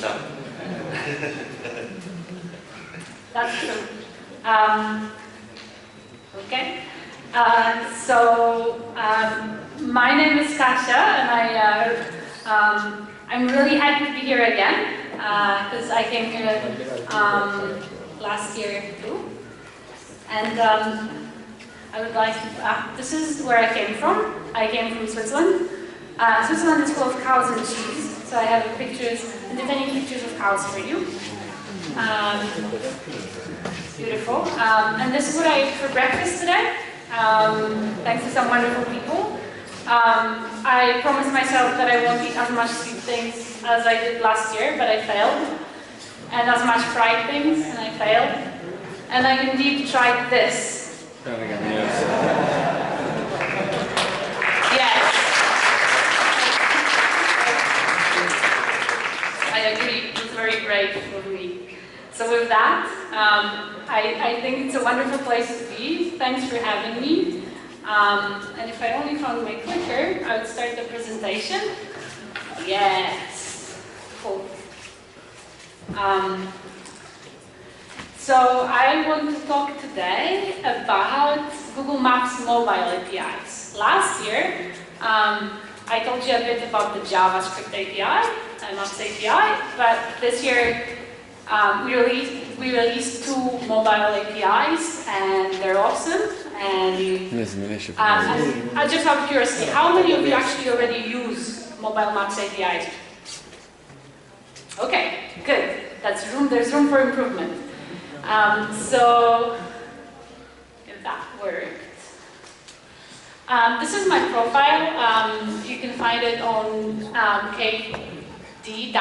up. That's true. Okay. My name is Kasia, and I'm really happy to be here again because I came here last year too. And I would like to, this is where I came from. I came from Switzerland. Switzerland is full of cows and cheese, so I have pictures, entertaining pictures of cows for you. Beautiful. And this is what I ate for breakfast today, thanks to some wonderful people. I promised myself that I won't eat as much sweet things as I did last year, but I failed. And as much fried things, and I failed. And I indeed tried this. Yes. I agree, it's very great for me. So with that, I think it's a wonderful place to be. Thanks for having me. And if I only found my clicker, I would start the presentation. Yes. Cool. So I want to talk today about Google Maps mobile APIs. Last year, I told you a bit about the JavaScript API, Maps API, but this year we released two mobile APIs, and they're awesome. And I just have curiosity, how many of you actually already use mobile Maps APIs? Okay, good. There's room for improvement. So, if that worked. This is my profile. You can find it on kd-f.org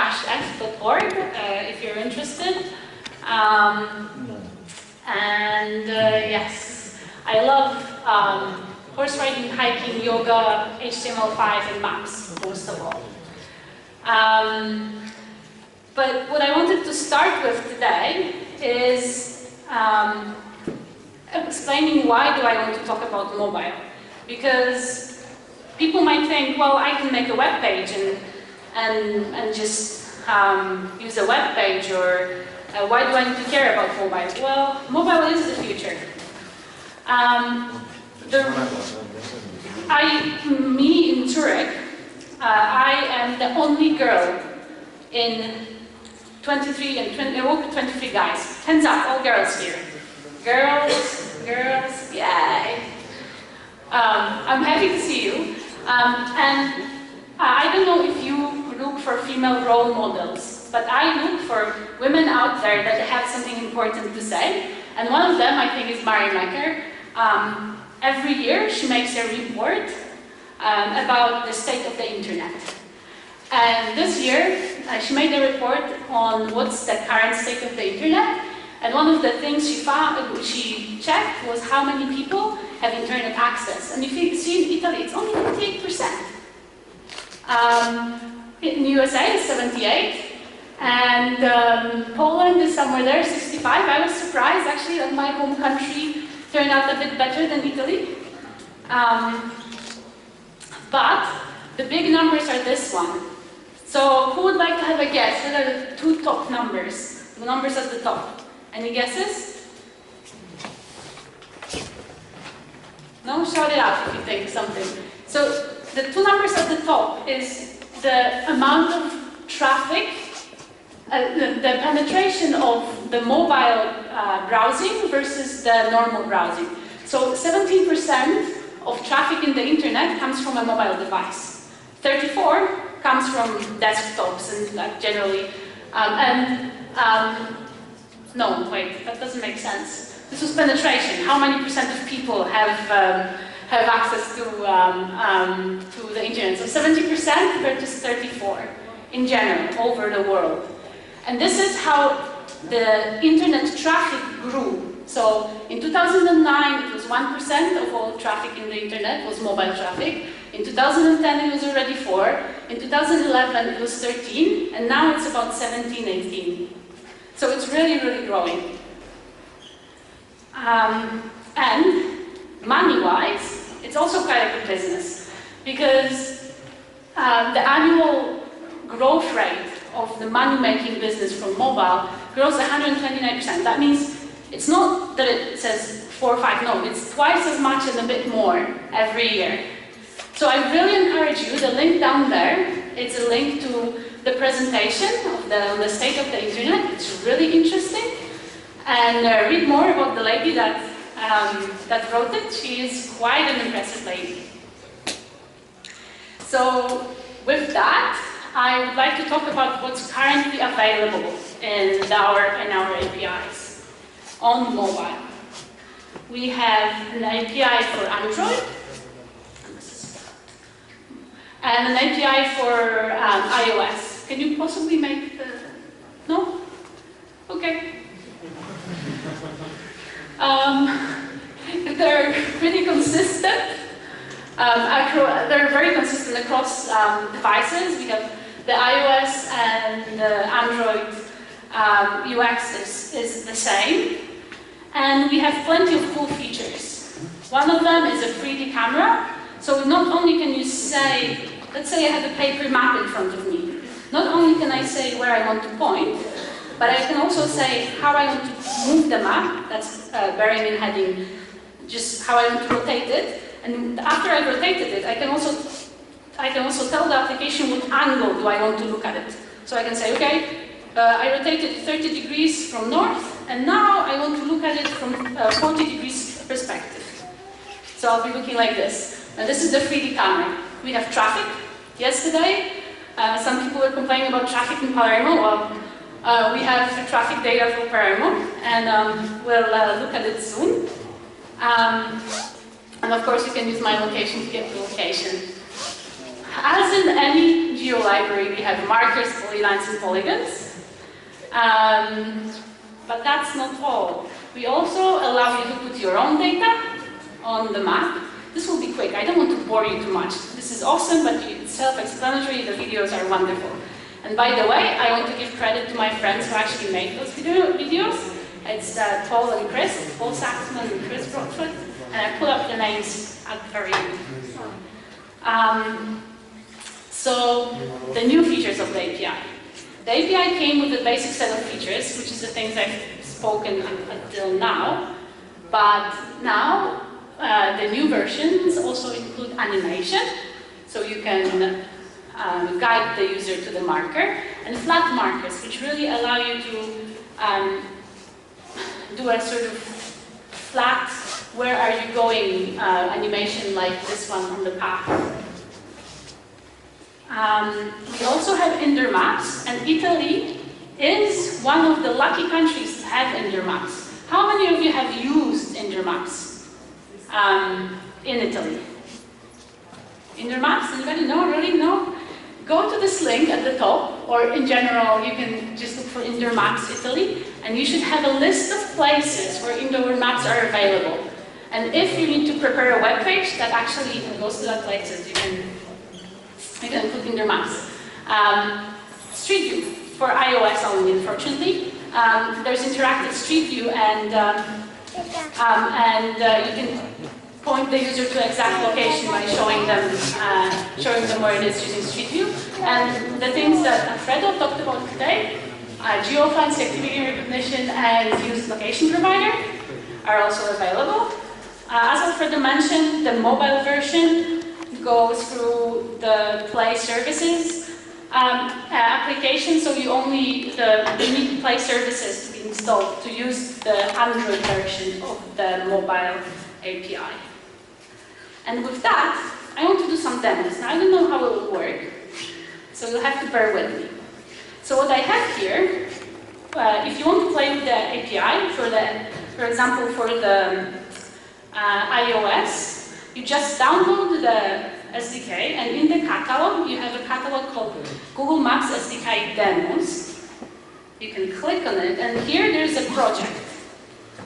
if you're interested. Yes, I love horse riding, hiking, yoga, HTML5, and maps, most of all. But what I wanted to start with today is explaining why do I want to talk about mobile. Because people might think, well, I can make a web page and just use a web page, or why do I need to care about mobile? Well, mobile is the future. Me in Zurich, I am the only girl in 23 and 23 guys. Hands up, all girls here. Girls, yay. I'm happy to see you. And I don't know if you look for female role models, but I look for women out there that have something important to say. And one of them, I think, is Mari Mekker. Every year, she makes a report about the state of the internet. And this year, she made a report on what's the current state of the internet. And one of the things she checked was how many people have internet access. And if you see in Italy, it's only 58%. In the USA, it's 78%. And Poland is somewhere there, 65%. I was surprised, actually, that my home country turned out a bit better than Italy. But the big numbers are this one. So who would like to have a guess? What are the two top numbers? The numbers at the top. Any guesses? No? Shout it out if you think something. So the two numbers at the top is the amount of traffic, the penetration of the mobile browsing versus the normal browsing. So 17% of traffic in the internet comes from a mobile device. 34% comes from desktops and generally. No, wait, that doesn't make sense. This was penetration. How many percent of people have access to the internet? So 70% versus 34% in general over the world. And this is how the internet traffic grew. So in 2009, it was 1% of all traffic in the internet was mobile traffic. In 2010, it was already 4%. In 2011, it was 13%. And now it's about 17, 18%. So it's really, really growing. And money-wise, it's also quite a good business. Because the annual growth rate of the money-making business from mobile grows 129%. That means it's not that it says 4 or 5, no, it's twice as much and a bit more every year. So I really encourage you, the link down there, it's a link to the presentation of the state of the internet. It's really interesting. And read more about the lady that wrote it. She is quite an impressive lady. So with that, I would like to talk about what's currently available in our APIs on mobile. We have an API for Android, and an API for iOS. Can you possibly make the... No? Okay. They're pretty consistent. They're very consistent across devices. We have the iOS and the Android UX is the same. And we have plenty of cool features. One of them is a 3D camera. So not only can you say, let's say I have a paper map in front of me. Not only can I say where I want to point, but I can also say how I want to move the map. That's bearing in heading just how I want to rotate it. And after I rotated it, I can also tell the application what angle do I want to look at it. So I can say, okay, I rotated 30 degrees from north, and now I want to look at it from 40 degrees perspective. So I'll be looking like this. And this is the 3D camera. We have traffic. Yesterday, some people were complaining about traffic in Palermo. Well, we have traffic data for Palermo, and we'll look at it soon. And of course, you can use my location to get the location. As in any geo library, we have markers, polylines, and polygons. But that's not all. We also allow you to put your own data on the map. This will be quick. I don't want to bore you too much. This is awesome, but it's self-explanatory. The videos are wonderful. And by the way, I want to give credit to my friends who actually made those videos. It's Paul and Chris, Paul Saxman and Chris Broadfoot. And I put up the names at the very end. So, the new features of the API. The API came with a basic set of features, which is the things I've spoken until now. But now, the new versions also include animation, so you can guide the user to the marker, and flat markers, which really allow you to do a sort of flat, where are you going animation like this one on the path. We also have indoor maps, and Italy is one of the lucky countries to have indoor maps. How many of you have used indoor maps in Italy? Indoor maps? Anybody know? Really? No? Go to this link at the top, or in general, you can just look for indoor maps Italy, and you should have a list of places where indoor maps are available. And if you need to prepare a web page that actually goes to that places, you can put indoor maps. Street View for iOS only, unfortunately. There's interactive Street View, and you can point the user to exact location by showing them where it is using Street View. And the things that Alfredo talked about today, Derc-Fenske activity recognition and use location provider are also available. As Alfredo mentioned, the mobile version goes through the Play Services application, so you need Play Services to be installed to use the Android version of the mobile API. And with that, I want to do some demos. Now, I don't know how it will work, so you'll have to bear with me. So what I have here, if you want to play with the API, for example, for the iOS, you just download the SDK, and in the catalog, you have a catalog called Google Maps SDK Demos. You can click on it, and here there's a project.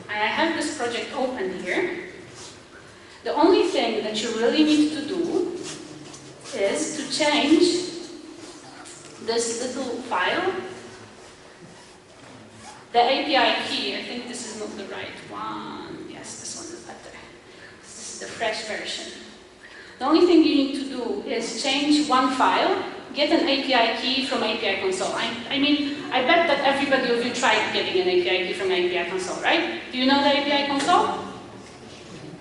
I have this project open here. The only thing that you really need to do is to change this little file. The API key, I think this is not the right one. Yes, this one is better. This is the fresh version. The only thing you need to do is change one file, get an API key from API console. I mean, I bet that everybody of you tried getting an API key from API console, right? Do you know the API console?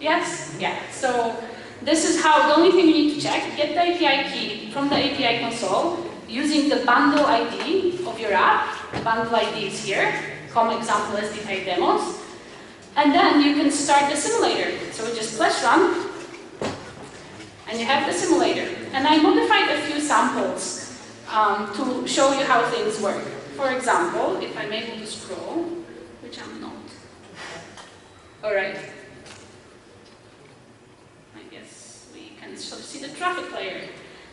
Yes? Yeah. So this is how, the only thing you need to check, get the API key from the API console using the bundle ID of your app. The bundle ID is here, com example SDK demos. And then you can start the simulator. So just flash run, and you have the simulator. And I modified a few samples to show you how things work. For example, if I'm able to scroll, which I'm not. All right. I guess we can sort of see the traffic layer.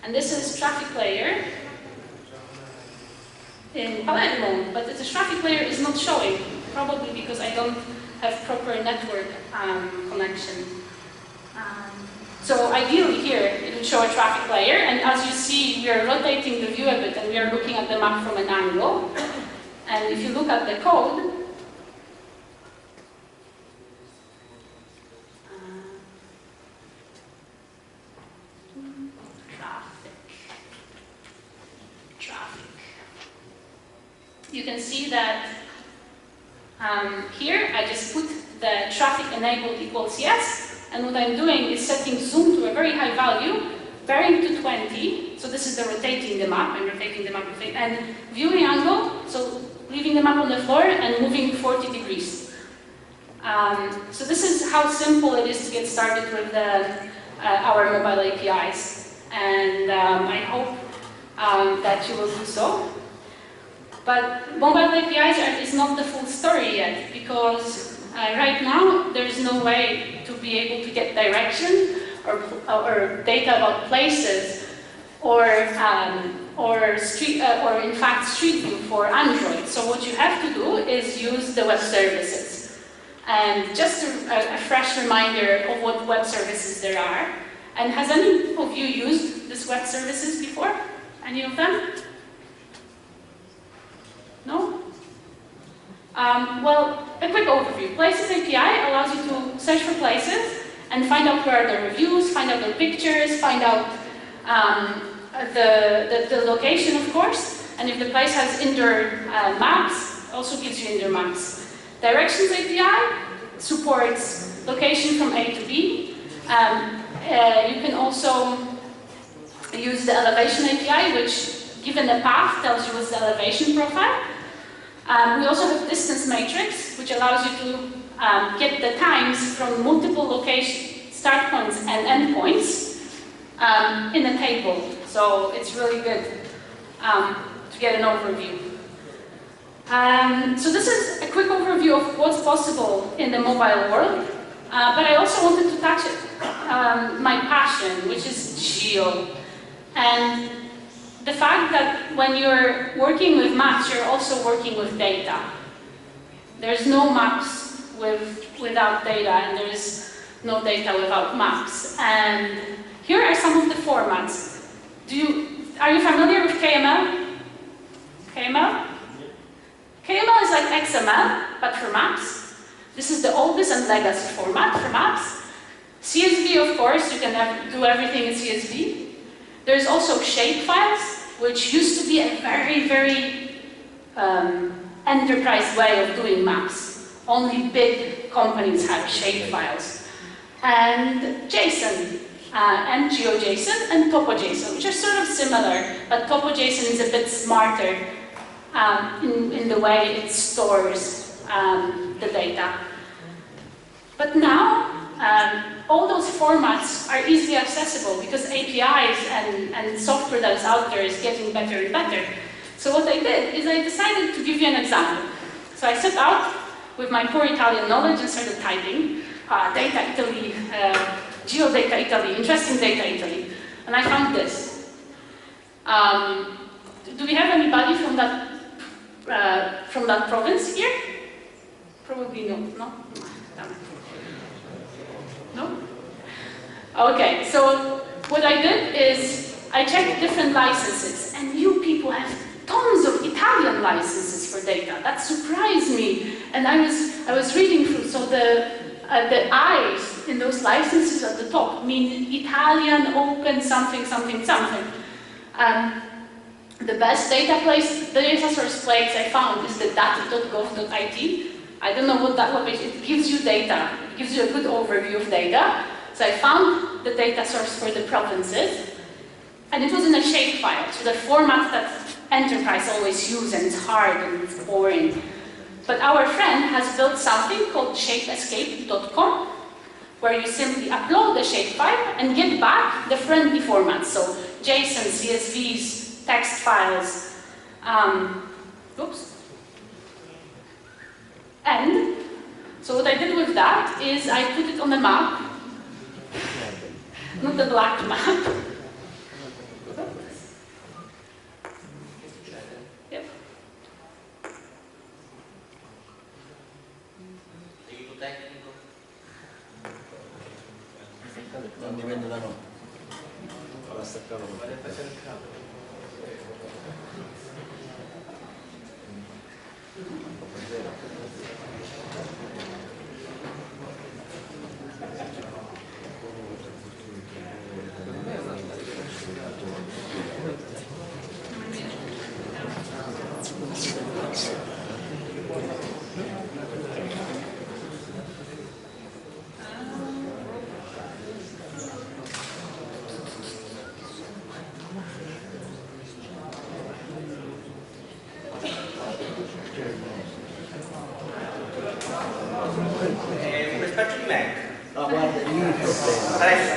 And this is traffic layer in Palermo, but the traffic layer is not showing, probably because I don't have proper network connection. So ideally here, it would show a traffic layer, and as you see, we are rotating the view a bit, and we are looking at the map from an angle. And if you look at the code, you can see that here I just put the traffic enabled equals yes, and what I'm doing is setting zoom to a very high value, bearing to 20, so this is the rotating the map, I'm rotating the map, and viewing angle, so leaving the map on the floor and moving 40 degrees. So this is how simple it is to get started with our mobile APIs, and I hope that you will do so. But mobile APIs is not the full story yet, because right now there's no way to be able to get direction or data about places or in fact Street View for Android. So what you have to do is use the web services. And just a fresh reminder of what web services there are. And has any of you used this web services before? Any of them? No? Well, a quick overview. Places API allows you to search for places and find out where are the reviews, find out their pictures, find out the location, of course. And if the place has indoor maps, also gives you indoor maps. Directions API supports location from A to B. You can also use the elevation API, which, given the path, tells you what's the elevation profile. We also have distance matrix, which allows you to get the times from multiple location start points and end points in a table. So it's really good to get an overview. So this is a quick overview of what's possible in the mobile world, but I also wanted to touch my passion, which is geo. And the fact that when you're working with maps, you're also working with data. There's no maps without data, and there's no data without maps. And here are some of the formats. Are you familiar with KML? KML? KML is like XML, but for maps. This is the oldest and legacy format for maps. CSV, of course, you can do everything in CSV. There's also shapefiles, which used to be a very, very enterprise way of doing maps. Only big companies have shapefiles. And JSON, and GeoJSON, and TopoJSON, which are sort of similar, but TopoJSON is a bit smarter in the way it stores the data. But now, all those formats are easily accessible because APIs and software that's out there is getting better and better. So what I did is I decided to give you an example. So I set out with my poor Italian knowledge and started typing data Italy, geodata Italy, interesting data Italy, and I found this. Do we have anybody from that province here? Probably no. No? Damn it. No? Okay, so what I did is I checked different licenses, and you people have tons of Italian licenses for data. That surprised me, and I was reading through. So the I's in those licenses at the top mean Italian open something something something. The best data source place I found is the data.gov.it. I don't know what that web is. It gives you data. It gives you a good overview of data. So I found the data source for the provinces, and it was in a shapefile, so the format that enterprise always use, and it's hard and it's boring. But our friend has built something called shapeescape.com, where you simply upload the shapefile and get back the friendly formats, so JSON, CSVs, text files. And so what I did with that is I put it on the map, not the black map. Yep. Non dipende da noi. Alla staccata. Aspetto di Mac. No, guarda, lì il problema.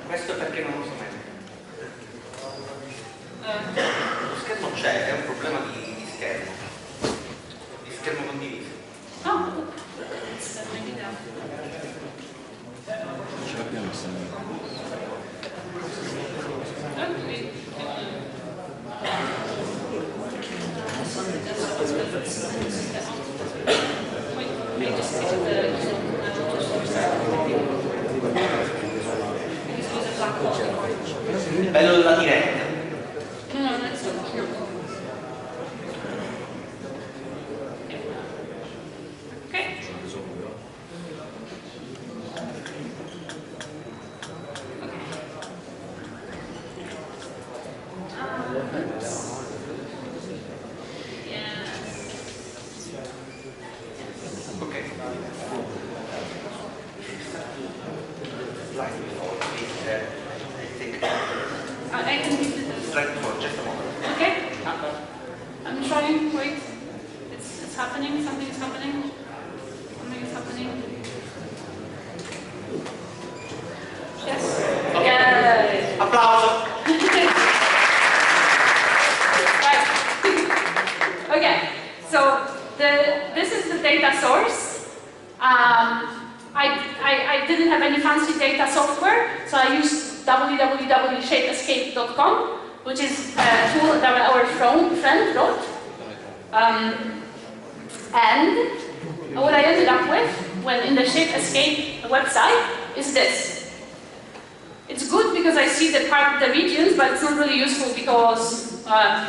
Questo perché non lo so mai. Lo schermo c'è, è un problema di schermo. Di schermo condiviso. Oh, Ce l'abbiamo sempre. Il bello della diretta. I didn't have any fancy data software, so I used www.shapeescape.com, which is a tool that our friend wrote. And what I ended up with, when in the Shape Escape website, is this. It's good because I see the regions, but it's not really useful because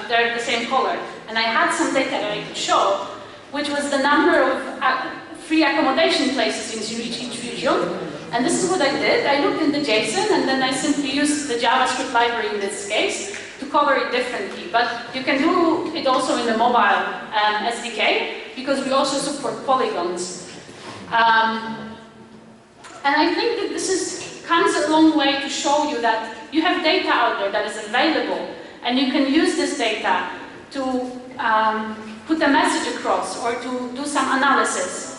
they're the same color. And I had some data that I could show, which was the number of free accommodation places in each region. And this is what I did. I looked in the JSON, and then I simply used the JavaScript library in this case to cover it differently. But you can do it also in the mobile SDK, because we also support polygons. And I think that this comes a long way to show you that you have data out there that is available, and you can use this data to put a message across or to do some analysis.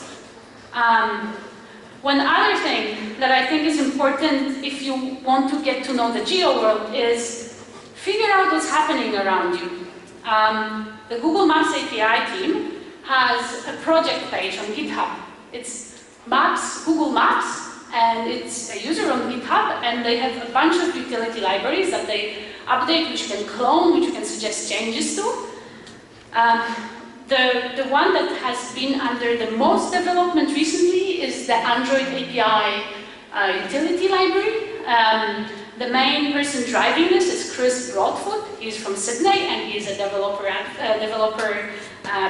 One other thing that I think is important if you want to get to know the geo world is figure out what's happening around you. The Google Maps API team has a project page on GitHub. It's Maps, Google Maps, and it's a user on GitHub, and they have a bunch of utility libraries that they update, which you can clone, which you can suggest changes to. The one that has been under the most development recently is the Android API utility library. The main person driving this is Chris Broadfoot. He's from Sydney, and he's a developer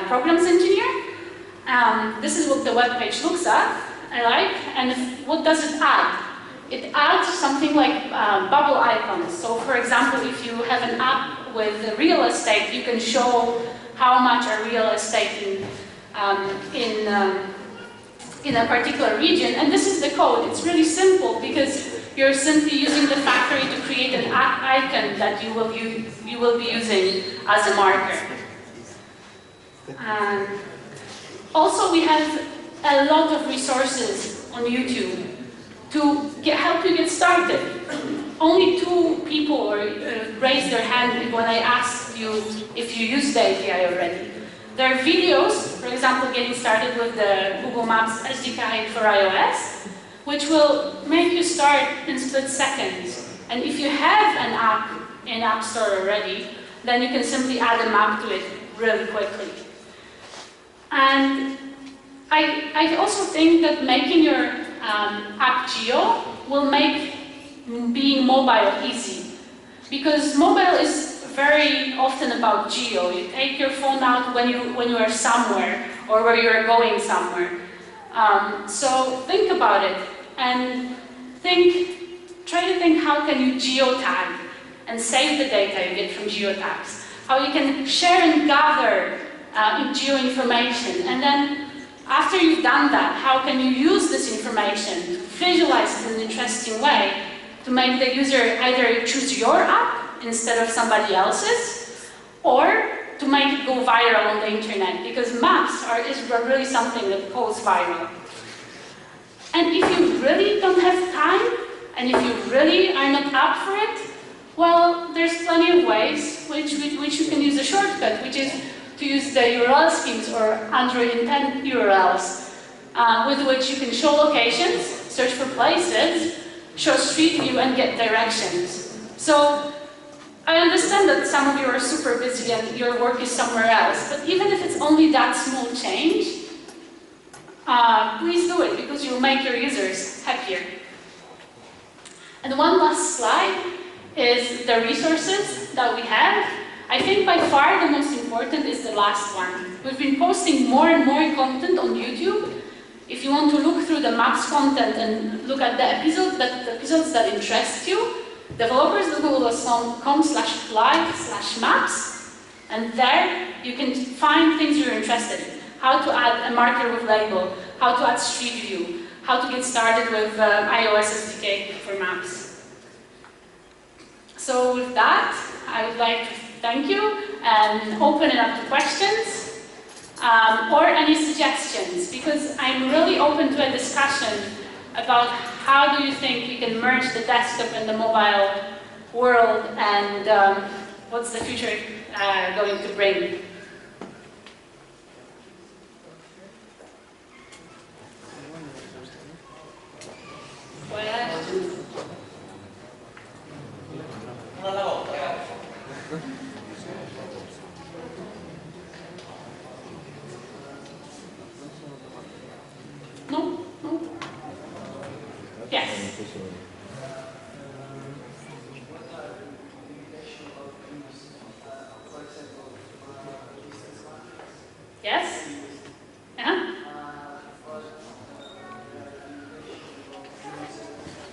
programs engineer. This is what the web page looks at. I like, and what does it add? It adds something like bubble icons. So for example, if you have an app with real estate, you can show how much a real estate in a particular region. And this is the code. It's really simple because you're simply using the factory to create an icon that you will be using as a marker. Also, we have a lot of resources on YouTube to help you get started. Only 2 people raised their hand when I asked you if you use the API already. There are videos, for example, getting started with the Google Maps SDK for iOS, which will make you start in split seconds. And if you have an app in App Store already, then you can simply add a map to it really quickly. And I also think that making your app geo will make being mobile easy. Because mobile is very often about geo. You take your phone out when you are somewhere or where you are going somewhere. So think about it and try to think how can you geotag and save the data you get from geotags. How you can share and gather geo information, and then after you've done that, how can you use this information to visualize it in an interesting way to make the user either choose your app instead of somebody else's, or to make it go viral on the internet, because maps is really something that goes viral. And if you really don't have time, and if you really are not up for it, well, there's plenty of ways which you can use a shortcut, which is to use the URL schemes or Android intent URLs, with which you can show locations, search for places, show street view, and get directions. So I understand that some of you are super busy and your work is somewhere else, but even if it's only that small change, please do it, because you'll make your users happier. And one last slide is the resources that we have. I think by far the most important is the last one. We've been posting more and more content on YouTube. If you want to look through the maps content and look at the episodes that interest you, developers.google.com/live/maps, and there you can find things you're interested in. How to add a marker with label, how to add street view, how to get started with iOS SDK for maps. So with that, I would like to thank you and open it up to questions or any suggestions, because I'm really open to a discussion about how do you think we can merge the desktop and the mobile world, and what's the future going to bring. No? No? Yes. Yes?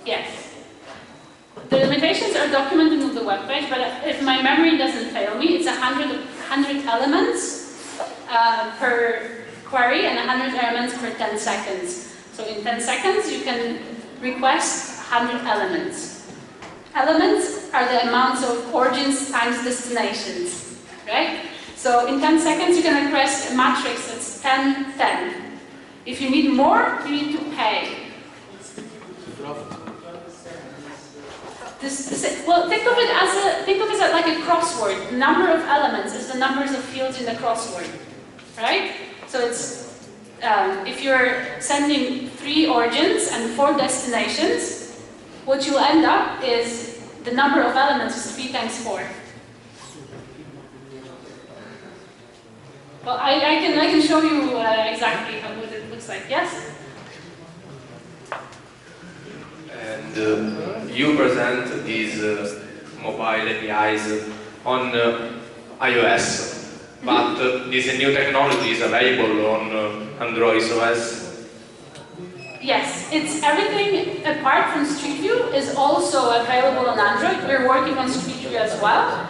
Yes. The limitations are documented on the webpage, but if my memory doesn't fail me, it's 100 elements per query and 100 elements per 10 seconds. So in 10 seconds, you can request 100 elements. Elements are the amounts of origins times destinations, right? So in 10 seconds, you can request a matrix that's 10, 10. If you need more, you need to pay. Well, think of it as like a crossword. The number of elements is the numbers of fields in the crossword, right? So it's if you're sending 3 origins and 4 destinations, what you'll end up is the number of elements is 3 times 4. Well, I can show you exactly what it looks like. Yes. And you present these mobile APIs on iOS, but this new technology is available on Android OS. Yes, it's everything apart from Street View is also available on Android. We're working on Street View as well.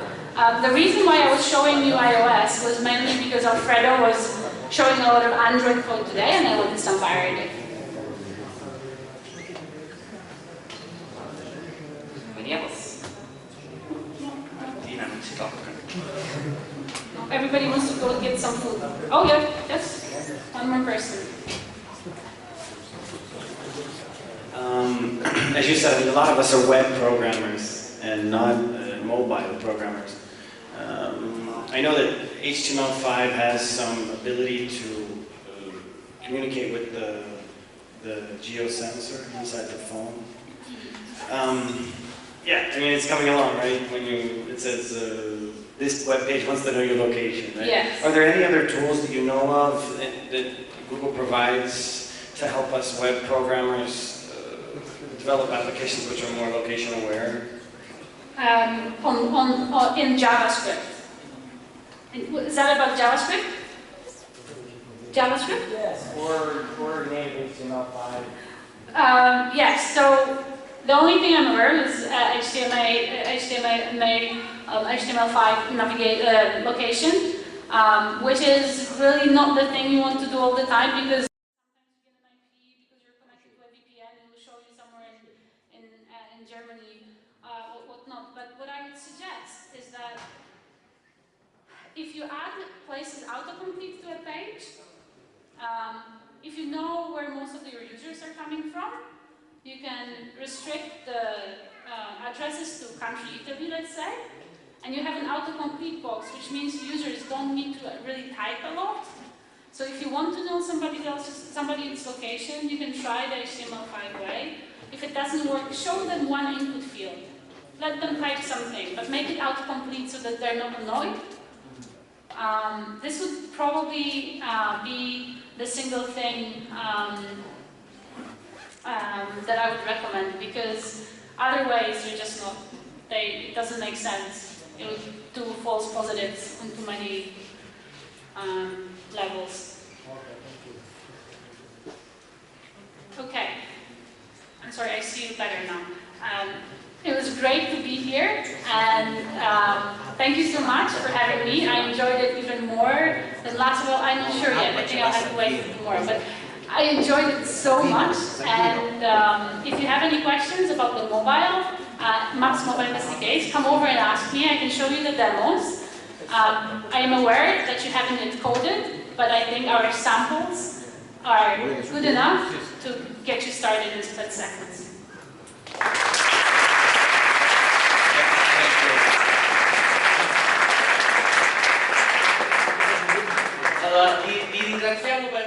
The reason why I was showing you iOS was mainly because Alfredo was showing a lot of Android code today and I wanted some variety. Everybody wants to go get some food. Oh yeah, yes, one more person. As you said, a lot of us are web programmers and not mobile programmers. I know that HTML5 has some ability to communicate with the geosensor inside the phone. Yeah, I mean it's coming along, right? When it says this web page wants to know your location, right? Yes. Are there any other tools that you know of that Google provides to help us web programmers develop applications which are more location aware? In JavaScript. Is that about JavaScript? JavaScript? Yes, or native HTML5. Yes, so the only thing I'm aware of is HTML5 navigate location, which is really not the thing you want to do all the time because sometimes you get an IP because you're connected to a VPN and it will show you somewhere in Germany or whatnot. But what I would suggest is that if you add places autocomplete to a page, if you know where most of your users are coming from, you can restrict the addresses to country Italy, let's say, and you have an autocomplete box, which means users don't need to really type a lot. So if you want to know somebody's location, you can try the HTML5 way. If it doesn't work, show them one input field. Let them type something, but make it autocomplete so that they're not annoyed. This would probably be the single thing that I would recommend, because other ways you're just not, it doesn't make sense. It would do false positives on too many levels. Okay. I'm sorry, I see you better now. It was great to be here, and thank you so much for having me. I enjoyed it even more than last of all. I'm not sure yet. I think I'll have to wait for more, but I enjoyed it so much. And if you have any questions about the mobile, Max Mobile SDKs, come over and ask me. I can show you the demos. I am aware that you haven't it coded, but I think our samples are good enough to get you started in split seconds. Allora, vi ringraziamo per